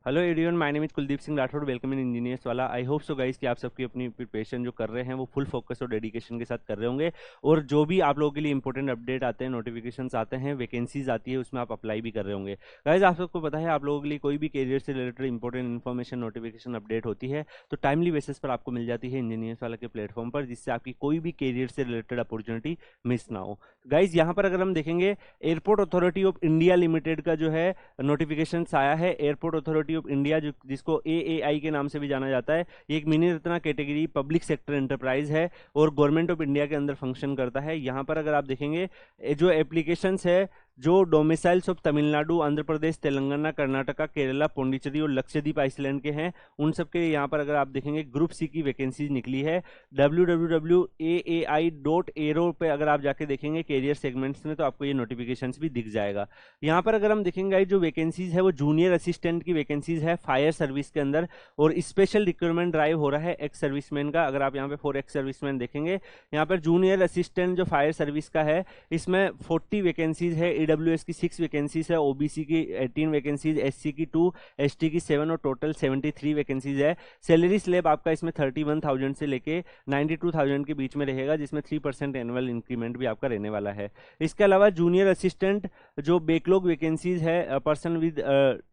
Hello everyone, my name is Kuldeep Singh Rathore. Welcome in engineers वाला। I hope so guys कि आप सबकी अपनी प्रिपरेशन जो कर रहे हैं वो फुल फोकस और डेडिकेशन के साथ कर रहे होंगे। और जो भी आप लोगों के लिए इंपॉर्टेंट अपडेट आते हैं, नोटिफिकेशंस आते हैं, वैकेंसीज आती है, उसमें आप अप्लाई भी कर रहे होंगे। गाइस, आप सबको पता है आप लोगों के लिए कोई भी करियर से related important information, notification, update होती है तो टाइमली बेसिस पर आपको मिल जाती है इंजीनियर्स वाला के प्लेटफॉर्म पर, जिससे आपकी कोई भी करियर से रिलेटेड अपॉर्चुनिटी मिस ना हो। गाइज, यहाँ पर अगर हम देखेंगे, airport authority of India limited का जो है नोटिफिकेशन आया है। एयरपोर्ट अथॉरिटी ऑफ इंडिया, जो जिसको एएआई के नाम से भी जाना जाता है, ये एक mini Ratna category public sector enterprise है और गवर्नमेंट ऑफ इंडिया के अंदर फंक्शन करता है। यहाँ पर अगर आप देखेंगे, जो एप्लीकेशंस है, जो डोमिसाइल्स ऑफ तमिलनाडु, आंध्र प्रदेश, तेलंगाना, कर्नाटका, केरला, पौंडीचेरी और लक्षद्वीप आइसलैंड के हैं, उन सब के यहाँ पर अगर आप देखेंगे ग्रुप सी की वैकेंसीज निकली है। www.aai.aero पे अगर आप जाके देखेंगे कैरियर सेगमेंट्स में, तो आपको ये नोटिफिकेशंस भी दिख जाएगा। यहाँ पर अगर हम देखेंगे जो वैकेंसीज है वो जूनियर असिस्टेंट की वैकेंसीज है फायर सर्विस के अंदर, और स्पेशल रिक्रूटमेंट ड्राइव हो रहा है एक्स सर्विसमैन का। अगर आप यहाँ पे फॉर एक्स सर्विसमैन देखेंगे, यहाँ पर जूनियर असिस्टेंट जो फायर सर्विस का है, इसमें 40 वैकेंसीज है। ईडब्ल्यूएस की 6 वैकेंसीज है, ओबीसी की 18 वैकेंसीज, एससी की 2, एसटी की 7 और टोटल 73 वैकेंसीज है। सैलरी स्लैब आपका इसमें 31,000 से लेके 92,000 के बीच में रहेगा, जिसमें 3% एनुअल इंक्रीमेंट भी आपका रहने वाला है। इसके अलावा जूनियर असिस्टेंट जो बैकलॉग वैकेंसीज है, पर्सन विद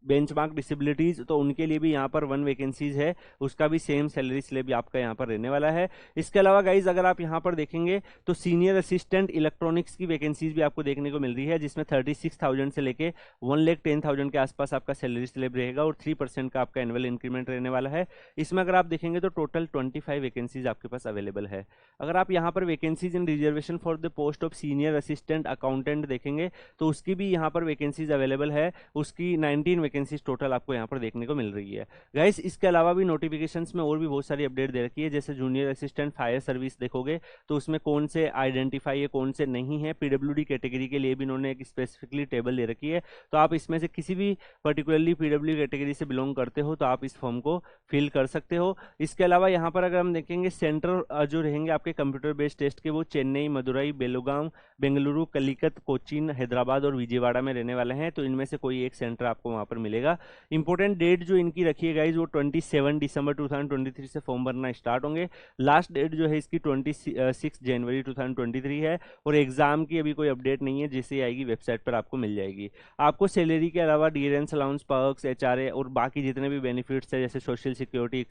बेंचमार्क डिसेबिलिटीज, तो उनके लिए भी यहाँ पर 1 वैकेंसीज है, उसका भी सेम सैलरी स्लैब आपका यहाँ पर रहने वाला है। इसके अलावा गाइज अगर आप यहाँ पर देखेंगे तो सीनियर असिस्टेंट इलेक्ट्रॉनिक्स की वैकेंसीज भी आपको देखने को मिल रही है, जिसमें 36,000 से लेके 1,10,000 के आसपास आपका सैलरी स्लैब रहेगा और 3% का आपका एनुअल इंक्रीमेंट रहने वाला है। इसमें अगर आप देखेंगे तो टोटल 25 वैकेंसीज आपके पास अवेलेबल है। अगर आप यहाँ पर vacancies in reservation for the post of senior assistant accountant देखेंगे तो उसकी भी यहाँ पर वैकेंसीज अवेलेबल है। उसकी 19 वैकेंसीज टोटल आपको यहाँ पर देखने को मिल रही है। गाइस, इसके अलावा भी नोटिफिकेशंस में और भी बहुत सारी अपडेट दे रखी है, जैसे जूनियर असिस्टेंट फायर सर्विस देखोगे तो उसमें कौन से आइडेंटिफाई है, कौन से नहीं है। पीडब्ल्यूडी कैटेगरी के लिए भी इन्होंने एक स्पेसिफिकली टेबल दे रखी है, तो आप इसमें से किसी भी पर्टिकुलरली पीडब्ल्यू कैटेगरी से बिलोंग करते हो तो आप इस फॉर्म को फिल कर सकते हो। इसके अलावा यहाँ पर अगर हम देखेंगे, सेंटर जो रहेंगे आपके कंप्यूटर बेस्ड टेस्ट के, वो चेन्नई, मदुरई, बेलगाम, बेंगलुरु, कलिकत, कोचीन, हैदराबाद और विजयवाड़ा में रहने वाले हैं, तो इनमें से कोई एक सेंटर आपको वहां पर मिलेगा। इंपॉर्टेंट डेट जो इनकी रखी है गाइज, वो 27 दिसंबर 2023 से फॉर्म भरना स्टार्ट होंगे। लास्ट डेट जो है इसकी 26 जनवरी 2023 है, और एग्जाम की अभी कोई अपडेट नहीं है, जैसे आएगी वेबसाइट पर आपको मिल जाएगी। आपको सैलरी के अलावा डियरेंस अलाउंस, पर्क्स, एचआरए और बाकी जितने भी बेनिफिट्स है, जैसे social security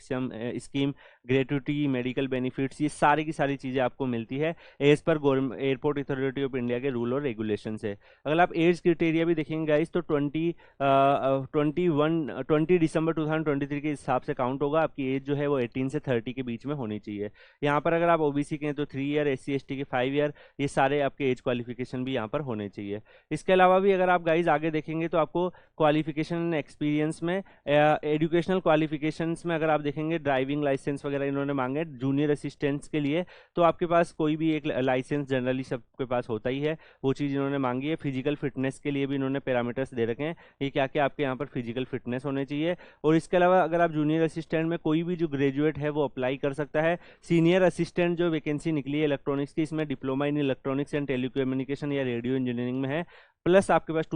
scheme, gratuity, medical benefits, ये सारी की सारी चीज़ें आपको मिलती है as per government airport authority of India के रूल और रेगुलेशन से। अगर आप एज क्राइटेरिया भी देखेंगे गाइस, तो 20 दिसंबर 2023 के हिसाब से काउंट होगा। आपकी एज जो है वो 18 से 30 के बीच में होनी चाहिए। यहाँ पर अगर आप ओबीसी के हैं तो 3 ईयर, SC ST के 5 ईयर, ये सारे आपके एज क्वालिफिकेशन भी यहाँ पर होने चाहिए। इसके अलावा भी अगर आप गाइज आगे देखेंगे तो आपको क्वालिफिकेशन एक्सपीरियंस में, एजुकेशनल क्वालिफिकेशंस में अगर आप देखेंगे, ड्राइविंग लाइसेंस वगैरह इन्होंने मांगे जूनियर असिस्टेंट्स के लिए, तो आपके पास कोई भी एक लाइसेंस जनरली सबके पास होता ही है, वो चीज़ इन्होंने मांगी है। फिजिकल फिटनेस के लिए भी इन्होंने पैरामीटर्स दे रखे हैं, ये क्या क्या आपके यहाँ पर फिजिकल फिटनेस होने चाहिए। और इसके अलावा अगर आप जूनियर असिस्टेंट में कोई भी जो ग्रेजुएट है वो अप्लाई कर सकता है। सीनियर असिस्टेंट जो वैकेंसी निकली है इलेक्ट्रॉनिक्स की, इसमें diploma in electronics and telecommunication या रेडियो इंजीनियरिंग में है, प्लस आपके पास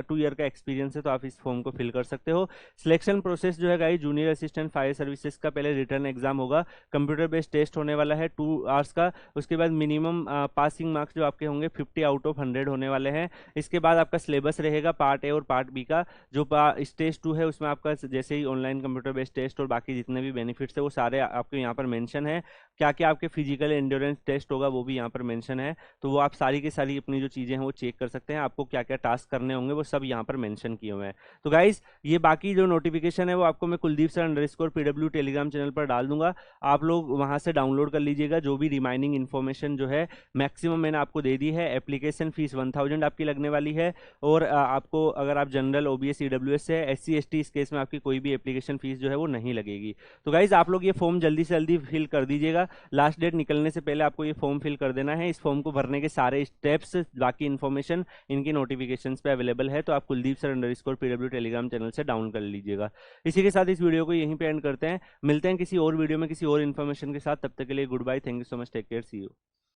2 ईयर का एक्सपीरियंस है, तो आप इस फॉर्म को फिल कर सकते हो। सिलेक्शन प्रोसेस जो है guys, junior assistant fire services का पहले रिटर्न एग्जाम होगा, कंप्यूटर बेस्ड टेस्ट होने वाला है 2 आवर्स का। उसके बाद मिनिमम पासिंग मार्क्स जो आपके होंगे 50 आउट ऑफ 100 होने वाले हैं। इसके बाद आपका सिलेबस रहेगा पार्ट ए और पार्ट बी का। जो स्टेज 2 है उसमें आपका जैसे ही ऑनलाइन कंप्यूटर बेस्ड टेस्ट और बाकी जितने भी बेनिफिट्स है वो सारे आपके यहाँ पर मेंशन है। क्या क्या आपके फिजिकल एंड्योरेंस टेस्ट होगा वो भी यहाँ पर मेंशन है, तो वो आप सारी की सारी अपनी जो चीज़ें हैं वो चेक कर सकते हैं। आपको क्या क्या टास्क करने होंगे वो सब यहाँ पर मेंशन किए हुए हैं। तो गाइज, ये बाकी जो नोटिफिकेशन है वो आपको मैं Kuldeep sir _PW Telegram channel पर डाल दूंगा, आप लोग वहाँ से डाउनलोड कर लीजिएगा। जो भी रिमाइनिंग इन्फॉर्मेशन जो है मैक्सिमम मैंने आपको दे दी है। एप्लीकेशन फीस 1000 आपकी लगने वाली है, और आपको अगर आप जनरल OBS EWS से SC ST, इस केस में आपकी कोई भी एप्लीकेशन फीस जो है वो नहीं लगेगी। तो गाइज, आप लोग ये फॉर्म जल्दी से जल्दी फिल कर दीजिएगा। लास्ट डेट निकलने से पहले आपको ये फॉर्म फिल कर देना है। इस फॉर्म को भरने के सारे स्टेप्स, बाकी इन्फॉर्मेशन इनकी नोटिफिकेशंस पे अवेलेबल है, तो आप Kuldeep sir _PW Telegram channel से डाउन कर लीजिएगा। इसी के साथ इस वीडियो को यहीं पे एंड करते हैं। मिलते हैं किसी और वीडियो में किसी और इन्फॉर्मेशन के साथ। तब तक के लिए goodbye, thank you so much, take care, see you.